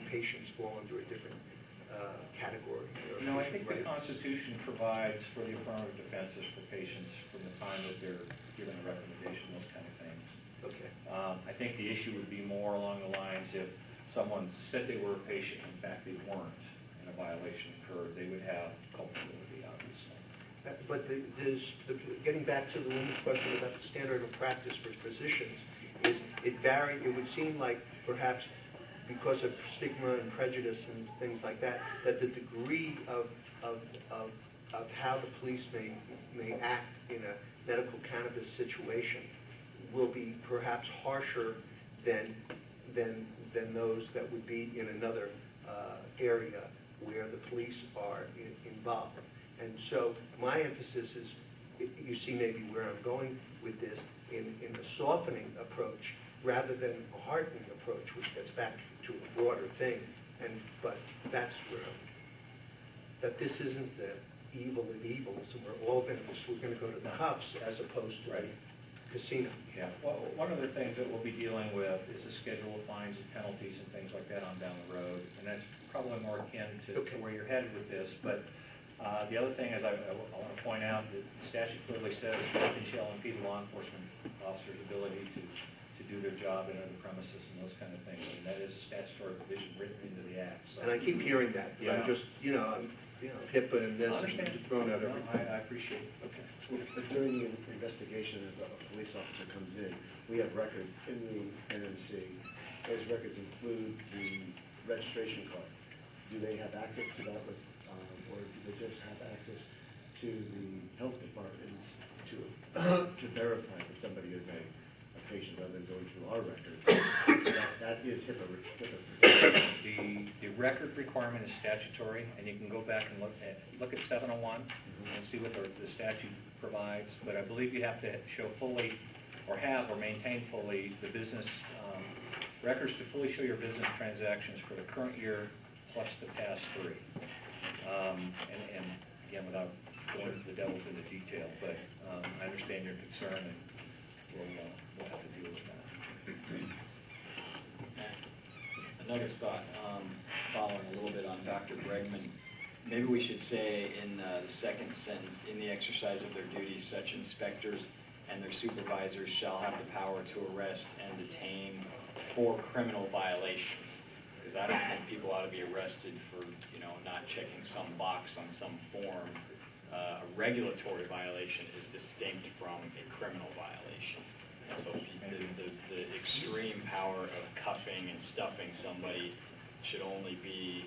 patients fall under a different category? No, I think the Constitution provides for the affirmative defenses for patients from the time that they're given a recommendation, those kind of things. Okay. I think the issue would be more along the lines if someone said they were a patient, in fact they weren't, and a violation occurred, they would have culpability, obviously. But getting back to the woman's question about the standard of practice for physicians, it would seem like perhaps because of stigma and prejudice and things like that, that the degree of how the police may act in a medical cannabis situation will be perhaps harsher than those that would be in another area where the police are involved. And so my emphasis is, you see maybe where I'm going with this, in the softening approach rather than a hardening approach, which gets back to a broader thing. But that's where, that this isn't the evil of evils, and we're going to go to the cuffs as opposed to the casino. Yeah. Well, one of the things that we'll be dealing with is a schedule of fines and penalties and things like that on down the road, and that's probably more akin to where you're headed with this. But the other thing is I want to point out that the statute clearly says nothing shall impede a law enforcement officer's ability to do their job in other premises and those kind of things, and that is a statutory provision written into the Act. So, and I keep hearing that. Yeah. I'm just, HIPAA and this, and thrown out everything. I appreciate it. Okay. But during the investigation, if a police officer comes in, we have records in the NMC. Those records include the registration card. Do they have access to that, or do they just have access to the health departments to verify that somebody is a patient rather than going through our records? That is HIPAA. The record requirement is statutory, and you can go back and look at 701 and see what the statute provides. But I believe you have to show fully, or have, or maintain fully the business records to fully show your business transactions for the current year plus the past 3. And again, without going to the devil's in the detail, but I understand your concern, and we'll have to deal with that. Another thought, following a little bit on Dr. Bregman, maybe we should say in the second sentence, in the exercise of their duties, such inspectors and their supervisors shall have the power to arrest and detain for criminal violations. Because I don't think people ought to be arrested for, not checking some box on some form. A regulatory violation is distinct from a criminal violation. And so the extreme power of cuffing and stuffing somebody should only be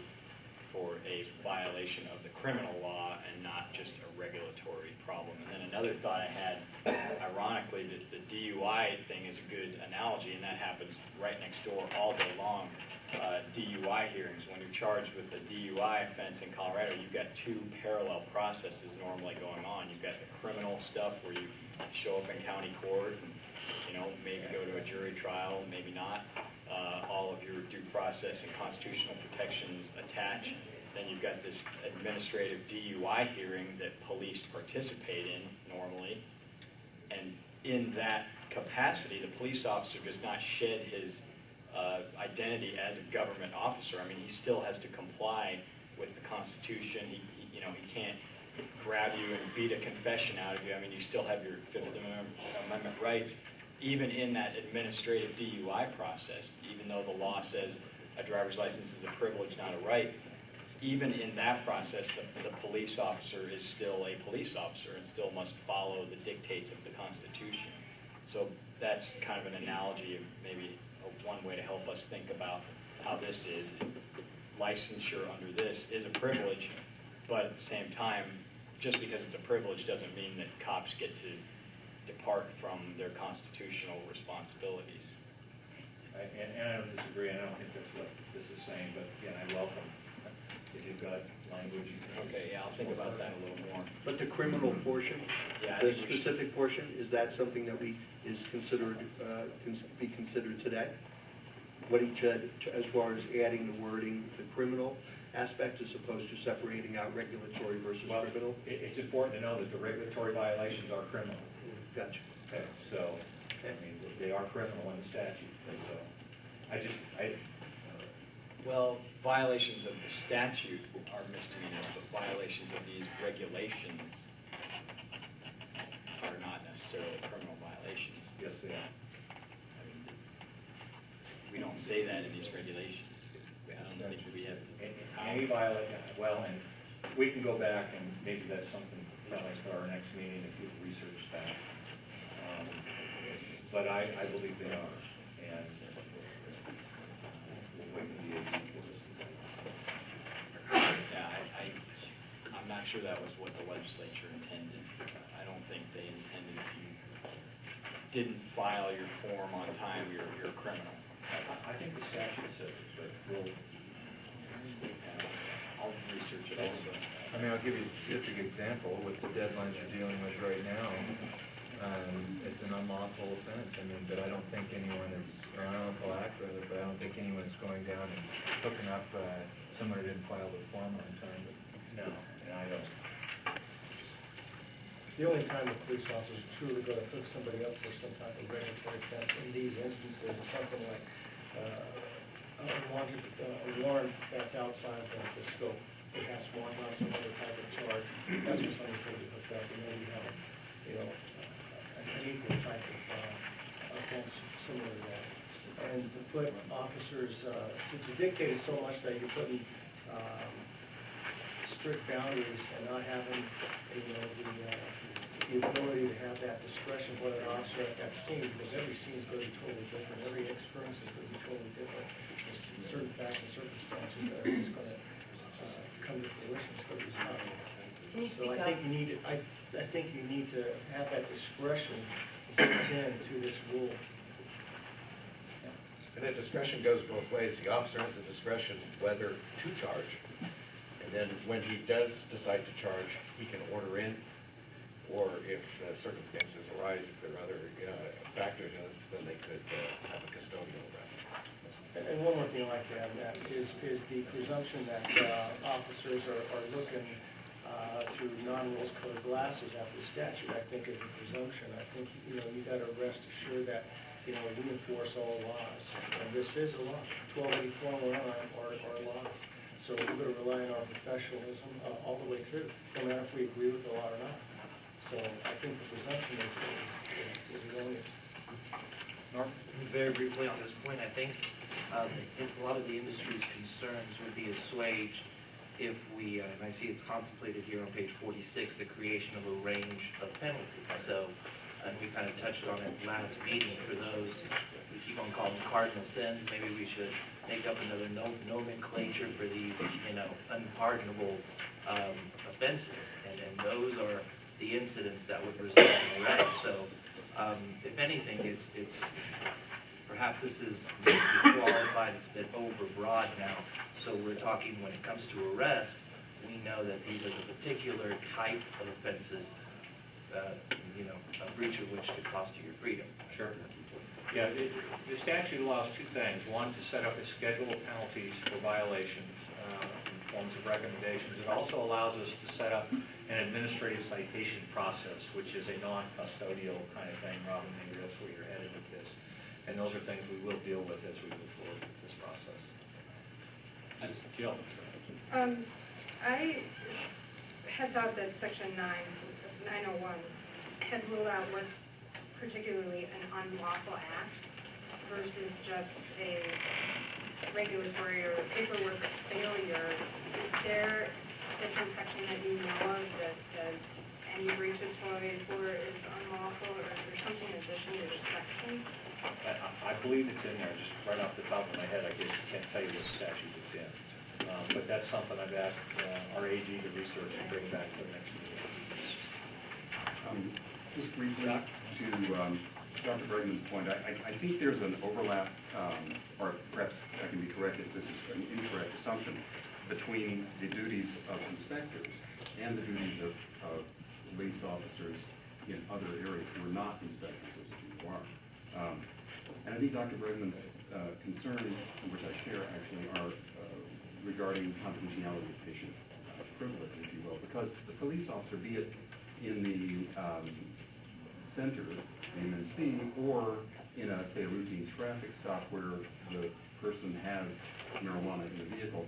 for a violation of the criminal law and not just a regulatory problem. And then another thought I had, ironically, the DUI thing is a good analogy, and that happens right next door all day long. DUI hearings, when you're charged with a DUI offense in Colorado, you've got 2 parallel processes normally going on. You've got the criminal stuff where you show up in county court and maybe go to a jury trial, maybe not. All of your due process and constitutional protections attach. Then you've got this administrative DUI hearing that police participate in normally. And in that capacity, the police officer does not shed his identity as a government officer. I mean, he still has to comply with the Constitution. He can't grab you and beat a confession out of you. I mean, you still have your Fifth Amendment rights. Even in that administrative DUI process, even though the law says a driver's license is a privilege, not a right, even in that process, the police officer is still a police officer and still must follow the dictates of the Constitution. So that's kind of an analogy of maybe one way to help us think about how this is. Licensure under this is a privilege, but at the same time, just because it's a privilege doesn't mean that cops get to depart from their constitutional responsibilities. And I don't disagree, and I don't think that's what this is saying, but again, I welcome if you've got language. Okay, yeah, I'll think about that a little more. But the criminal portion, the specific portion, is that something that is considered, be considered today? What he said as far as adding the wording, the criminal aspect, as opposed to separating out regulatory versus criminal? It's important to know that the regulatory violations are criminal. Gotcha. Okay, so, I mean, they are criminal in the statute. So, Well, violations of the statute are misdemeanors, but violations of these regulations are not necessarily criminal violations. Yes, they are. I mean, we don't say that in these regulations. I don't think we have. Any violation, well, and we can go back and maybe that's something, like for our next meeting, if you've researched that. But I believe they are, and we'll wait for the AG for this. Yeah, I'm not sure that was what the legislature intended. I don't think they intended if you didn't file your form on time, you're a criminal. I think the statute says it, but we'll, I'll research it also. I mean, I'll give you a specific example with the deadlines you're dealing with right now. It's an unlawful offense. I mean, but I don't think anyone is, or an unlawful act rather, but I don't think anyone's going down and hooking up someone who didn't file the form on time. no, and I don't. The only time the police officers are truly going to hook somebody up for some type of regulatory offense in these instances is something like a warrant that's outside the scope, perhaps warrant out some other type of charge. That's when somebody's going to be hooked up, and then you have, an equal type of offense similar to that. And to put officers, to dictate it so much that you're putting strict boundaries and not having, the ability to have that discretion for an officer at that scene, because every scene is going to be totally different, every experience is going to be totally different. There's certain facts and circumstances that are just going to come to fruition. It's going to be tough. So I think you need to have that discretion built into this rule. And that discretion goes both ways. The officer has the discretion whether to charge. And then when he does decide to charge, he can order in, or if circumstances arise, if there are other factors in it, then they could have a custodial arrest. And one more thing I'd like to add, Matt, is the presumption that officers are looking through non-rose colored glasses after the statute, I think is a presumption. I think, you got to rest assured that, we enforce all laws. And this is a law. 1284 and 109 are laws. So we're going to rely on our professionalism all the way through, no matter if we agree with the law or not. So I think the presumption is erroneous. Norm? Very briefly on this point, I think a lot of the industry's concerns would be assuaged if we, and I see it's contemplated here on page 46, the creation of a range of penalties. So, and we kind of touched on it last meeting, for those, we keep on calling them cardinal sins, maybe we should make up another nomenclature for these, unpardonable offenses. And those are the incidents that would result in arrest. So, if anything, it's perhaps this is qualified, it's a bit overbroad now. So we're talking, when it comes to arrest, we know that these are the particular type of offenses, a breach of which could cost you your freedom. Sure. Yeah, the statute allows two things. One, to set up a schedule of penalties for violations in forms of recommendations. It also allows us to set up an administrative citation process, which is a non-custodial kind of thing. Robin, maybe that's where you're headed with this. And those are things we will deal with as we move forward with this process. Jill. I had thought that section 901 had ruled out what's particularly an unlawful act versus just a regulatory or paperwork failure. Is there a different section that you know of that says any breach of 1284 is unlawful, or is there something in addition to this section? I believe it's in there, just right off the top of my head. I guess I can't tell you what statute it's in. But that's something I've asked our AG to research and bring back to the next meeting. Just briefly to Dr. Bregman's point, I think there's an overlap, or perhaps I can be corrected if this is an incorrect assumption, between the duties of inspectors and the duties of police officers in other areas who are not inspectors, as you are. And I think Dr. Bregman's concerns, which I share actually, are regarding confidentiality of patient privilege, if you will, because the police officer, be it in the center, MNC, or in a, say, a routine traffic stop where the person has marijuana in the vehicle,